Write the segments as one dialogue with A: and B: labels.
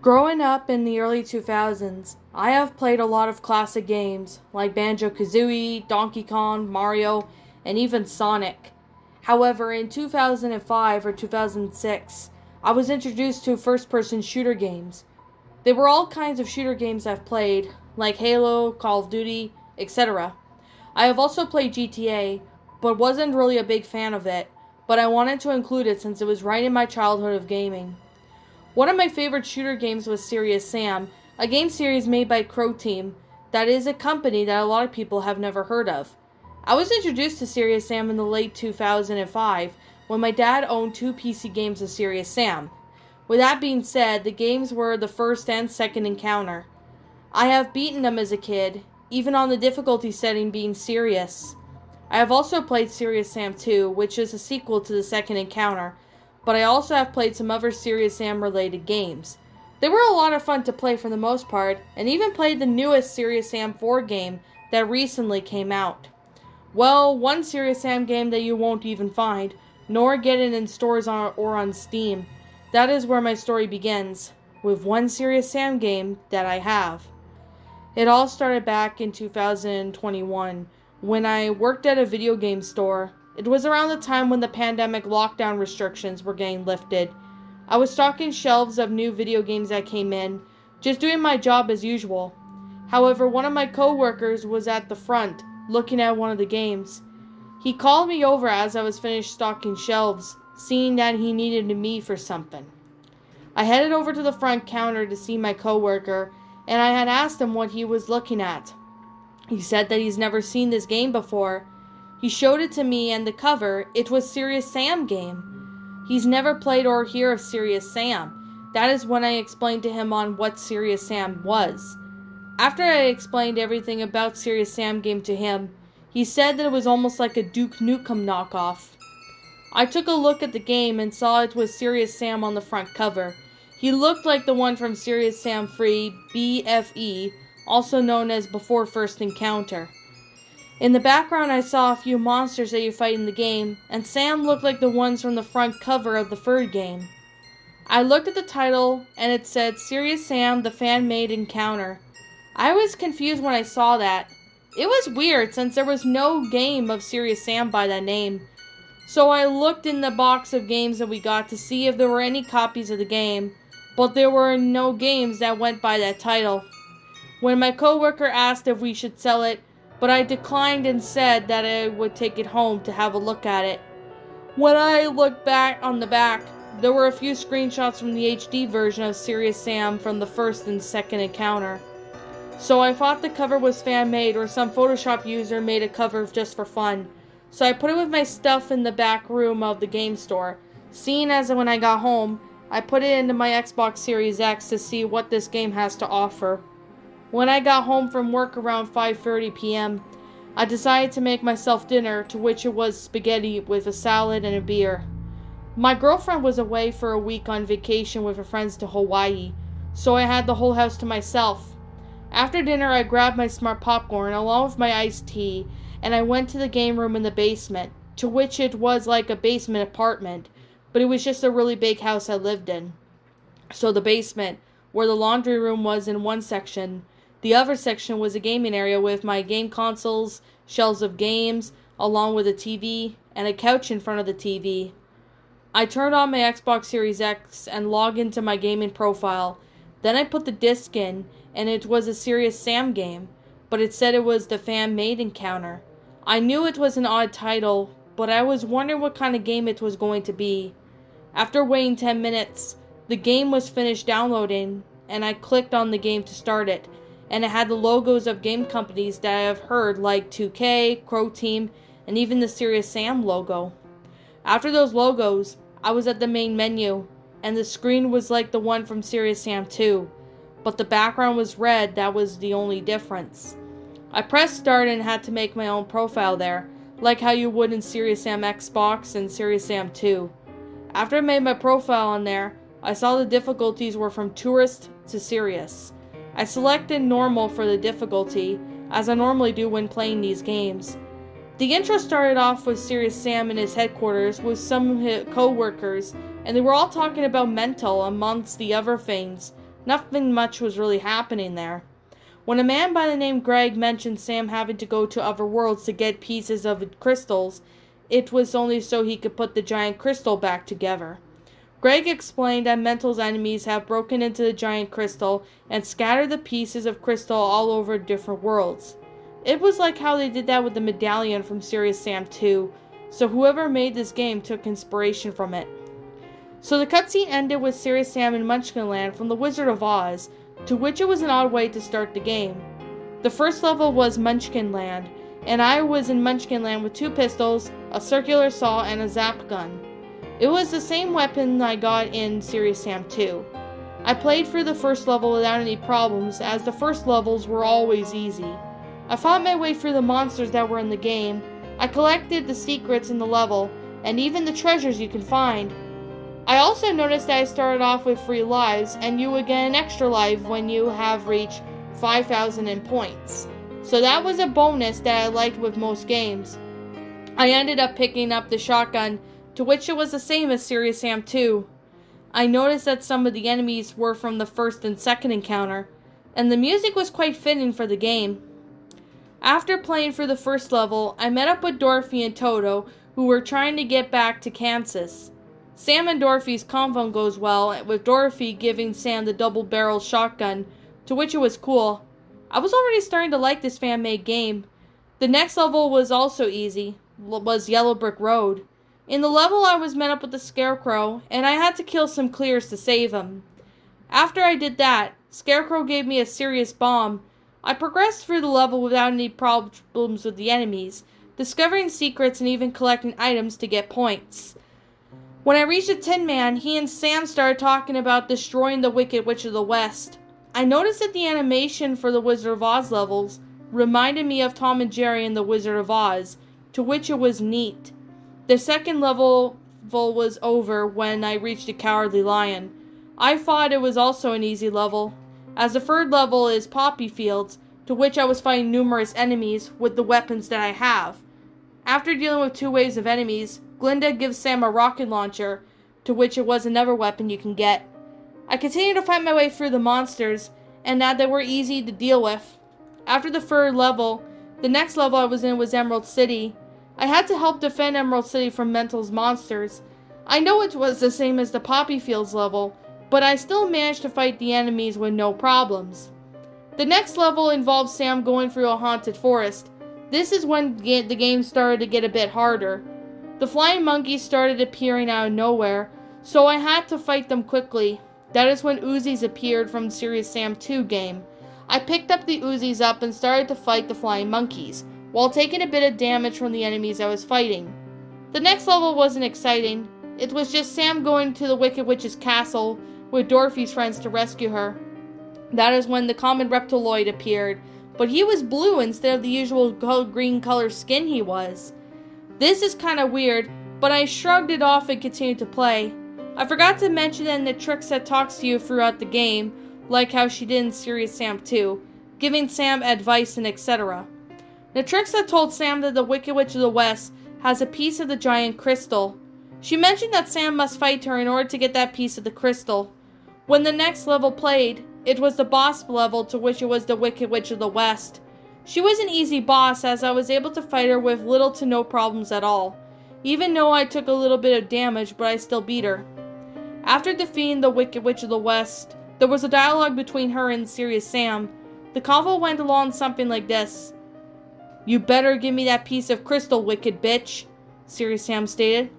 A: Growing up in the early 2000s, I have played a lot of classic games like Banjo-Kazooie, Donkey Kong, Mario, and even Sonic. However, in 2005 or 2006, I was introduced to first-person shooter games. They were all kinds of shooter games I've played, like Halo, Call of Duty, etc. I have also played GTA, but wasn't really a big fan of it, but I wanted to include it since it was right in my childhood of gaming. One of my favorite shooter games was Serious Sam, a game series made by Crow Team, that is a company that a lot of people have never heard of. I was introduced to Serious Sam in the late 2005 when my dad owned two PC games of Serious Sam. With that being said, the games were the first and second encounter. I have beaten them as a kid, even on the difficulty setting being serious. I have also played Serious Sam 2, which is a sequel to the second encounter, but I also have played some other Serious Sam related games. They were a lot of fun to play for the most part, and even played the newest Serious Sam 4 game that recently came out. Well, one Serious Sam game that you won't even find, nor get it in stores or on Steam. That is where my story begins, with one Serious Sam game that I have. It all started back in 2021 when I worked at a video game store. It was around the time when the pandemic lockdown restrictions were getting lifted. I was stocking shelves of new video games that came in, just doing my job as usual. However, one of my coworkers was at the front, looking at one of the games. He called me over as I was finished stocking shelves, seeing that he needed me for something. I headed over to the front counter to see my coworker, and I had asked him what he was looking at. He said that he's never seen this game before. He showed it to me, and the cover, it was Serious Sam game. He's never played or heard of Serious Sam. That is when I explained to him on what Serious Sam was. After I explained everything about Serious Sam game to him, he said that it was almost like a Duke Nukem knockoff. I took a look at the game and saw it was Serious Sam on the front cover. He looked like the one from Serious Sam 3 BFE, also known as Before First Encounter. In the background I saw a few monsters that you fight in the game, and Sam looked like the ones from the front cover of the third game. I looked at the title, and it said Serious Sam the Fan-Made Encounter. I was confused when I saw that. It was weird since there was no game of Serious Sam by that name. So I looked in the box of games that we got to see if there were any copies of the game, but there were no games that went by that title. When my coworker asked if we should sell it, but I declined and said that I would take it home to have a look at it. When I looked back on the back, there were a few screenshots from the HD version of Serious Sam from the first and second encounter. So I thought the cover was fan-made or some Photoshop user made a cover just for fun. So I put it with my stuff in the back room of the game store. Seeing as when I got home, I put it into my Xbox Series X to see what this game has to offer. When I got home from work around 5:30 p.m., I decided to make myself dinner, to which it was spaghetti with a salad and a beer. My girlfriend was away for a week on vacation with her friends to Hawaii, so I had the whole house to myself. After dinner, I grabbed my smart popcorn along with my iced tea, and I went to the game room in the basement, to which it was like a basement apartment, but it was just a really big house I lived in. So the basement, where the laundry room was in one section, the other section was a gaming area with my game consoles, shelves of games, along with a TV, and a couch in front of the TV. I turned on my Xbox Series X and logged into my gaming profile. Then I put the disc in, and it was a Serious Sam game, but it said it was the Fan-Made Encounter. I knew it was an odd title, but I was wondering what kind of game it was going to be. After waiting 10 minutes, the game was finished downloading, and I clicked on the game to start it, and it had the logos of game companies that I have heard like 2K, Crow Team, and even the Serious Sam logo. After those logos, I was at the main menu, and the screen was like the one from Serious Sam 2, but the background was red. That was the only difference. I pressed start and had to make my own profile there, like how you would in Serious Sam Xbox and Serious Sam 2. After I made my profile on there, I saw the difficulties were from Tourist to Serious. I selected Normal for the difficulty, as I normally do when playing these games. The intro started off with Serious Sam in his headquarters with some of his co-workers, and they were all talking about mental amongst the other things, Nothing much was really happening there. When a man by the name Greg mentioned Sam having to go to other worlds to get pieces of crystals, it was only so he could put the giant crystal back together. Greg explained that Mental's enemies have broken into the giant crystal and scattered the pieces of crystal all over different worlds. It was like how they did that with the medallion from Serious Sam 2, so whoever made this game took inspiration from it. So the cutscene ended with Serious Sam in Munchkinland from The Wizard of Oz, to which it was an odd way to start the game. The first level was Munchkinland, and I was in Munchkinland with 2 pistols, a circular saw, and a zap gun. It was the same weapon I got in Serious Sam 2. I played through the first level without any problems, as the first levels were always easy. I fought my way through the monsters that were in the game, I collected the secrets in the level, and even the treasures you can find. I also noticed that I started off with 3 lives, and you would get an extra life when you have reached 5,000 in points. So that was a bonus that I liked with most games. I ended up picking up the shotgun, to which it was the same as Serious Sam 2. I noticed that some of the enemies were from the first and second encounter, and the music was quite fitting for the game. After playing through the first level, I met up with Dorothy and Toto, who were trying to get back to Kansas. Sam and Dorothy's convo goes well, with Dorothy giving Sam the double-barrel shotgun, to which it was cool. I was already starting to like this fan-made game. The next level was also easy, was Yellow Brick Road. In the level I was met up with the Scarecrow, and I had to kill some clears to save him. After I did that, Scarecrow gave me a serious bomb. I progressed through the level without any problems with the enemies, discovering secrets and even collecting items to get points. When I reached the Tin Man, he and Sam started talking about destroying the Wicked Witch of the West. I noticed that the animation for the Wizard of Oz levels reminded me of Tom and Jerry and the Wizard of Oz, to which it was neat. The second level was over when I reached the Cowardly Lion. I thought it was also an easy level, as the third level is Poppy Fields, to which I was fighting numerous enemies with the weapons that I have. After dealing with 2 waves of enemies, Glinda gives Sam a rocket launcher, to which it was another weapon you can get. I continued to fight my way through the monsters, and that they were easy to deal with. After the third level, the next level I was in was Emerald City. I had to help defend Emerald City from Mental's monsters. I know it was the same as the Poppy Fields level, but I still managed to fight the enemies with no problems. The next level involves Sam going through a haunted forest. This is when the game started to get a bit harder. The flying monkeys started appearing out of nowhere, so I had to fight them quickly. That is when Uzis appeared from the Serious Sam 2 game. I picked up the Uzis up and started to fight the flying monkeys, while taking a bit of damage from the enemies I was fighting. The next level wasn't exciting. It was just Sam going to the Wicked Witch's castle with Dorothy's friends to rescue her. That is when the common Reptiloid appeared, but he was blue instead of the usual green color skin he was. This is kinda weird, but I shrugged it off and continued to play. I forgot to mention that Natrixa talks to you throughout the game, like how she did in Serious Sam 2, giving Sam advice and etc. Natrixa told Sam that the Wicked Witch of the West has a piece of the giant crystal. She mentioned that Sam must fight her in order to get that piece of the crystal. When the next level played, it was the boss level, to which it was the Wicked Witch of the West. She was an easy boss, as I was able to fight her with little to no problems at all. Even though I took a little bit of damage, but I still beat her. After defeating the Wicked Witch of the West, there was a dialogue between her and Serious Sam. The convo went along something like this. "You better give me that piece of crystal, wicked bitch," Serious Sam stated.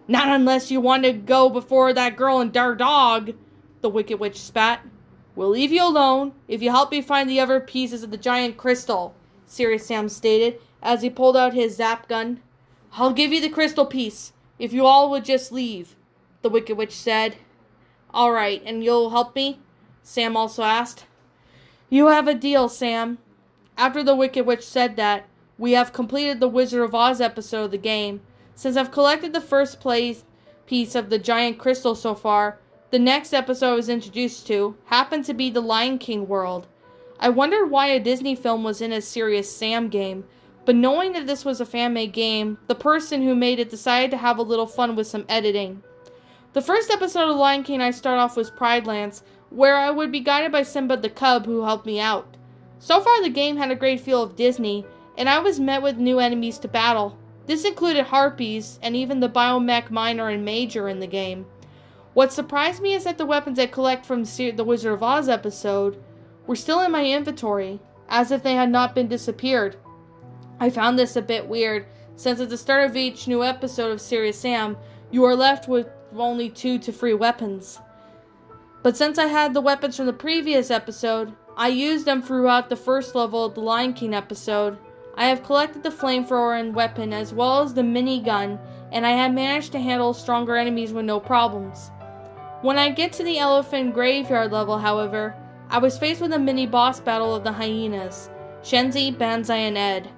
A: "Not unless you want to go before that girl and our dog," the Wicked Witch spat. "We'll leave you alone if you help me find the other pieces of the giant crystal," Serious Sam stated as he pulled out his zap gun. "I'll give you the crystal piece if you all would just leave," the Wicked Witch said. "Alright, and you'll help me?" Sam also asked. "You have a deal, Sam." After the Wicked Witch said that, we have completed the Wizard of Oz episode of the game. Since I've collected the first piece of the giant crystal so far, the next episode I was introduced to happened to be the Lion King world. I wondered why a Disney film was in a Serious Sam game, but knowing that this was a fan-made game, the person who made it decided to have a little fun with some editing. The first episode of Lion King I start off was Pride Lands, where I would be guided by Simba the cub who helped me out. So far the game had a great feel of Disney, and I was met with new enemies to battle. This included harpies, and even the biomech minor and major in the game. What surprised me is that the weapons I collect from the Wizard of Oz episode were still in my inventory, as if they had not been disappeared. I found this a bit weird, since at the start of each new episode of Serious Sam, you are left with only 2 to 3 weapons. But since I had the weapons from the previous episode, I used them throughout the first level of the Lion King episode. I have collected the flamethrower and weapon as well as the minigun, and I have managed to handle stronger enemies with no problems. When I get to the elephant graveyard level, however, I was faced with a mini-boss battle of the hyenas, Shenzi, Banzai, and Ed.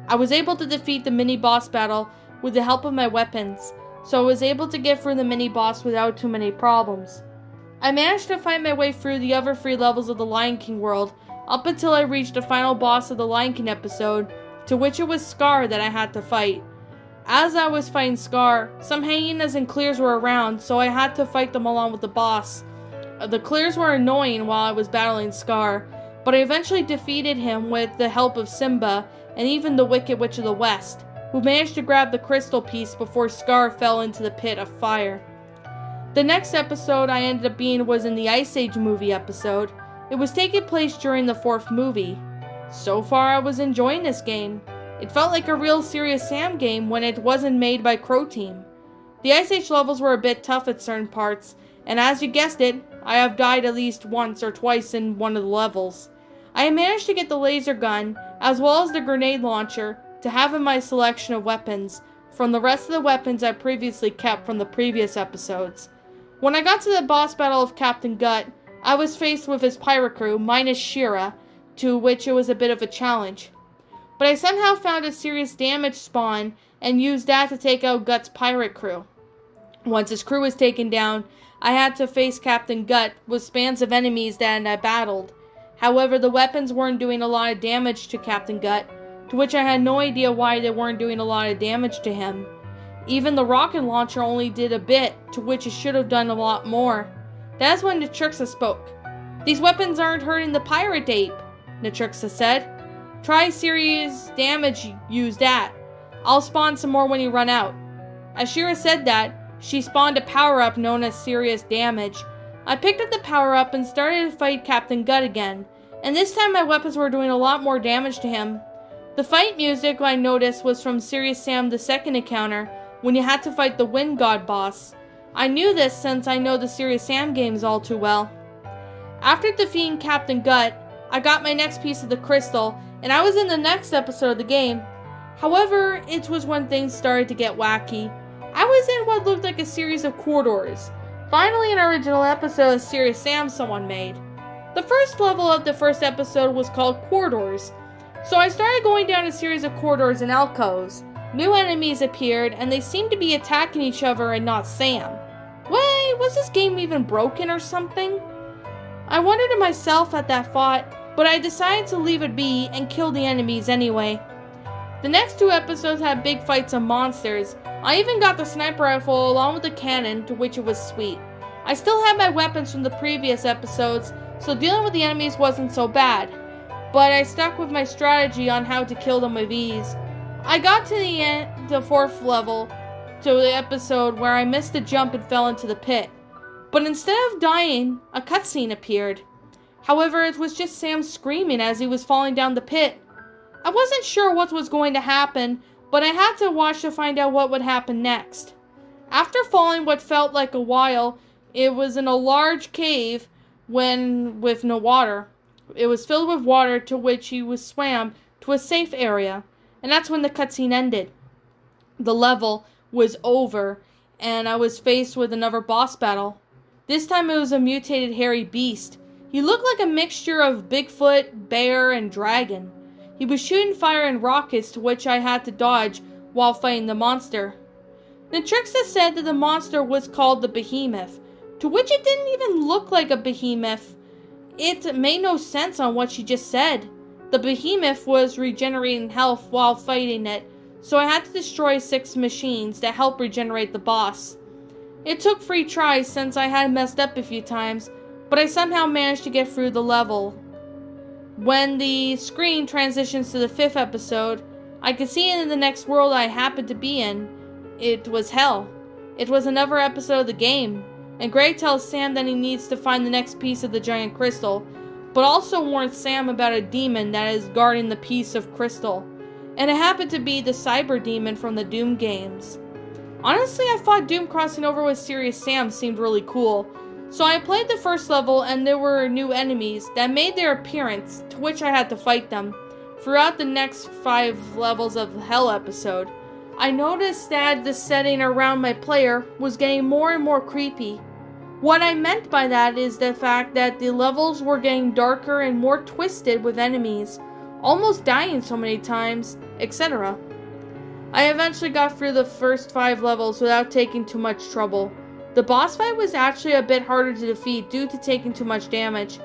A: I was able to defeat the mini-boss battle with the help of my weapons, so I was able to get through the mini-boss without too many problems. I managed to fight my way through the other 3 levels of the Lion King world, up until I reached the final boss of the Lion King episode, to which it was Scar that I had to fight. As I was fighting Scar, some hyenas and clears were around, so I had to fight them along with the boss. The clears were annoying while I was battling Scar, but I eventually defeated him with the help of Simba and even the Wicked Witch of the West, who managed to grab the crystal piece before Scar fell into the pit of fire. The next episode I ended up being was in the Ice Age movie episode. It was taking place during the 4th movie. So far I was enjoying this game. It felt like a real Serious Sam game when it wasn't made by Crow Team. The Ice Age levels were a bit tough at certain parts, and as you guessed it, I have died at least once or twice in one of the levels. I managed to get the laser gun, as well as the grenade launcher, to have in my selection of weapons, from the rest of the weapons I previously kept from the previous episodes. When I got to the boss battle of Captain Gut, I was faced with his pirate crew, minus Shira, to which it was a bit of a challenge. But I somehow found a serious damage spawn and used that to take out Gut's pirate crew. Once his crew was taken down, I had to face Captain Gut with spans of enemies that I battled. However, the weapons weren't doing a lot of damage to Captain Gut, to which I had no idea why they weren't doing a lot of damage to him. Even the rocket launcher only did a bit, to which it should have done a lot more. That's when Natrixa spoke. "These weapons aren't hurting the pirate ape," Natrixa said. "Try serious damage, use that. I'll spawn some more when you run out." As Shira said that, she spawned a power-up known as Serious Damage. I picked up the power-up and started to fight Captain Gut again, and this time my weapons were doing a lot more damage to him. The fight music I noticed was from Serious Sam the second encounter, when you had to fight the Wind God boss. I knew this since I know the Serious Sam games all too well. After defeating Captain Gut, I got my next piece of the crystal, and I was in the next episode of the game. However, it was when things started to get wacky. I was in what looked like a series of corridors. Finally, an original episode of Serious Sam someone made. The first level of the first episode was called Corridors, so I started going down a series of corridors and alcoves. New enemies appeared, and they seemed to be attacking each other and not Sam. Wait, was this game even broken or something? I wondered to myself at that thought, but I decided to leave it be and kill the enemies anyway. The next 2 episodes had big fights of monsters. I even got the sniper rifle along with the cannon, to which it was sweet. I still had my weapons from the previous episodes, so dealing with the enemies wasn't so bad. But I stuck with my strategy on how to kill them with ease. I got to the 4th level, to the episode where I missed the jump and fell into the pit. But instead of dying, a cutscene appeared. However, it was just Sam screaming as he was falling down the pit. I wasn't sure what was going to happen, but I had to watch to find out what would happen next. After falling what felt like a while, it was in a large cave with no water. It was filled with water, to which he was swam to a safe area, and that's when the cutscene ended. The level was over, and I was faced with another boss battle. This time it was a mutated hairy beast. He looked like a mixture of Bigfoot, bear, and dragon. He was shooting fire and rockets, to which I had to dodge while fighting the monster. Natrixa said that the monster was called the Behemoth, to which it didn't even look like a behemoth. It made no sense on what she just said. The Behemoth was regenerating health while fighting it, so I had to destroy 6 machines to help regenerate the boss. It took 3 tries since I had messed up a few times, but I somehow managed to get through the level. When the screen transitions to the 5th episode, I could see in the next world I happened to be in. It was hell. It was another episode of the game, and Greg tells Sam that he needs to find the next piece of the giant crystal, but also warns Sam about a demon that is guarding the piece of crystal, and it happened to be the cyber demon from the Doom games. Honestly, I thought Doom crossing over with Serious Sam seemed really cool, so I played the first level and there were new enemies that made their appearance, to which I had to fight them. Throughout the next 5 levels of the Hell episode, I noticed that the setting around my player was getting more and more creepy. What I meant by that is the fact that the levels were getting darker and more twisted with enemies, almost dying so many times, etc. I eventually got through the first 5 levels without taking too much trouble. The boss fight was actually a bit harder to defeat due to taking too much damage.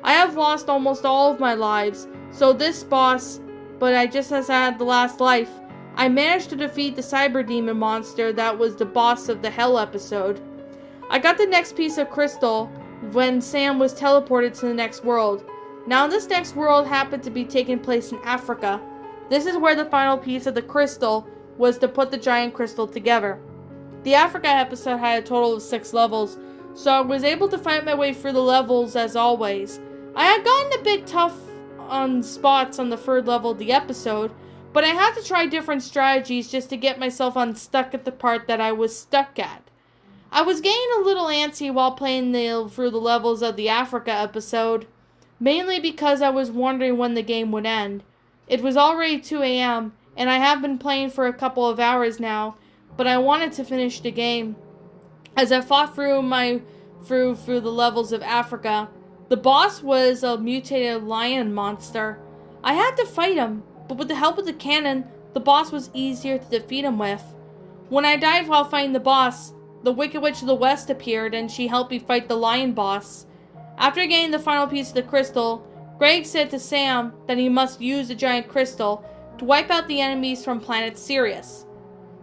A: I have lost almost all of my lives, so this boss, but I just as had the last life, I managed to defeat the cyber demon monster that was the boss of the Hell episode. I got the next piece of crystal when Sam was teleported to the next world. Now this next world happened to be taking place in Africa. This is where the final piece of the crystal was to put the giant crystal together. The Africa episode had a total of 6 levels, so I was able to fight my way through the levels as always. I had gotten a bit tough on spots on the 3rd level of the episode, but I had to try different strategies just to get myself unstuck at the part that I was stuck at. I was getting a little antsy while playing through the levels of the Africa episode, mainly because I was wondering when the game would end. It was already 2 a.m., and I have been playing for a couple of hours now, but I wanted to finish the game. As I fought through the levels of Africa, the boss was a mutated lion monster. I had to fight him, but with the help of the cannon, the boss was easier to defeat him with. When I died while fighting the boss, the Wicked Witch of the West appeared and she helped me fight the lion boss. After getting the final piece of the crystal, Greg said to Sam that he must use the giant crystal to wipe out the enemies from planet Sirius.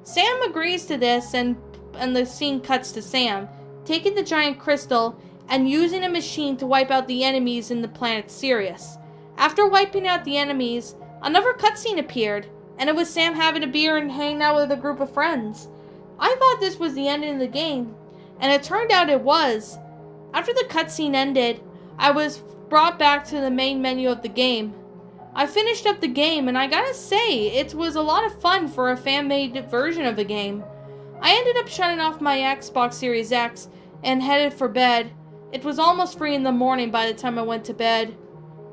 A: Sam agrees to this and the scene cuts to Sam, taking the giant crystal and using a machine to wipe out the enemies in the planet Sirius. After wiping out the enemies, another cutscene appeared, and it was Sam having a beer and hanging out with a group of friends. I thought this was the ending of the game, and it turned out it was. After the cutscene ended, I was brought back to the main menu of the game. I finished up the game, and I gotta say, it was a lot of fun for a fan-made version of the game. I ended up shutting off my Xbox Series X and headed for bed. It was almost 3 in the morning by the time I went to bed.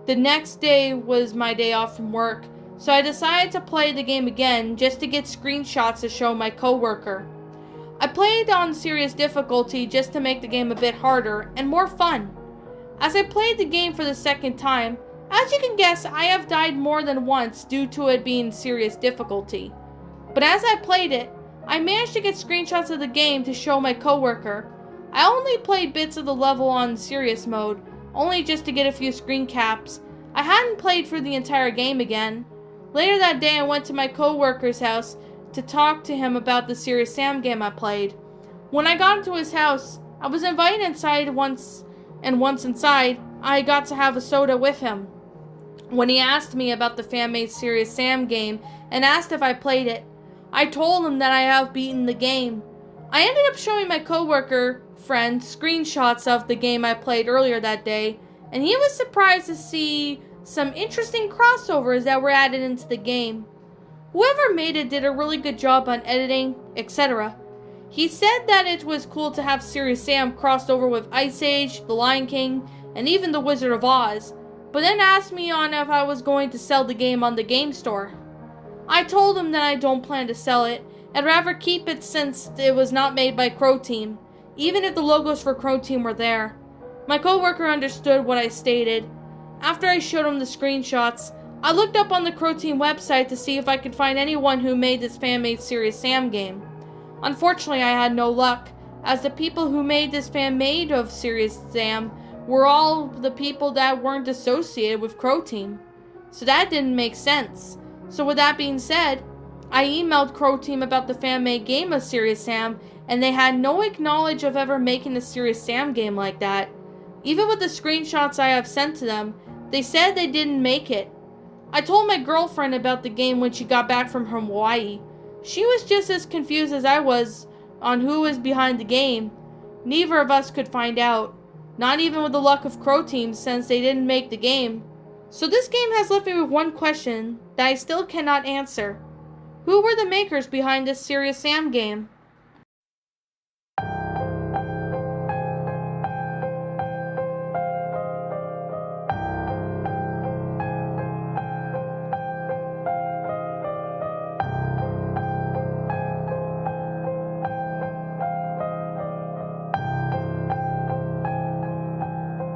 A: The next day was my day off from work, so I decided to play the game again just to get screenshots to show my coworker. I played on serious difficulty just to make the game a bit harder and more fun. As I played the game for the second time, as you can guess, I have died more than once due to it being serious difficulty. But as I played it, I managed to get screenshots of the game to show my coworker. I only played bits of the level on serious mode, only just to get a few screen caps. I hadn't played through the entire game again. Later that day, I went to my coworker's house to talk to him about the Serious Sam game I played. When I got into his house, I was invited inside once inside, I got to have a soda with him. When he asked me about the fan-made Serious Sam game and asked if I played it, I told him that I have beaten the game. I ended up showing my coworker friend screenshots of the game I played earlier that day, and he was surprised to see some interesting crossovers that were added into the game. Whoever made it did a really good job on editing, etc. He said that it was cool to have Serious Sam crossed over with Ice Age, The Lion King, and even The Wizard of Oz, but then asked me on if I was going to sell the game on the game store. I told him that I don't plan to sell it, and rather keep it since it was not made by Crow Team, even if the logos for Crow Team were there. My coworker understood what I stated. After I showed him the screenshots, I looked up on the Crow Team website to see if I could find anyone who made this fan-made Serious Sam game. Unfortunately, I had no luck, as the people who made this fan-made of Serious Sam were all the people that weren't associated with Crow Team. So that didn't make sense. So with that being said, I emailed Crow Team about the fan-made game of Serious Sam, and they had no knowledge of ever making a Serious Sam game like that. Even with the screenshots I have sent to them, they said they didn't make it. I told my girlfriend about the game when she got back from Hawaii. She was just as confused as I was on who was behind the game. Neither of us could find out, not even with the luck of Crow Team since they didn't make the game. So this game has left me with one question that I still cannot answer. Who were the makers behind this Serious Sam game?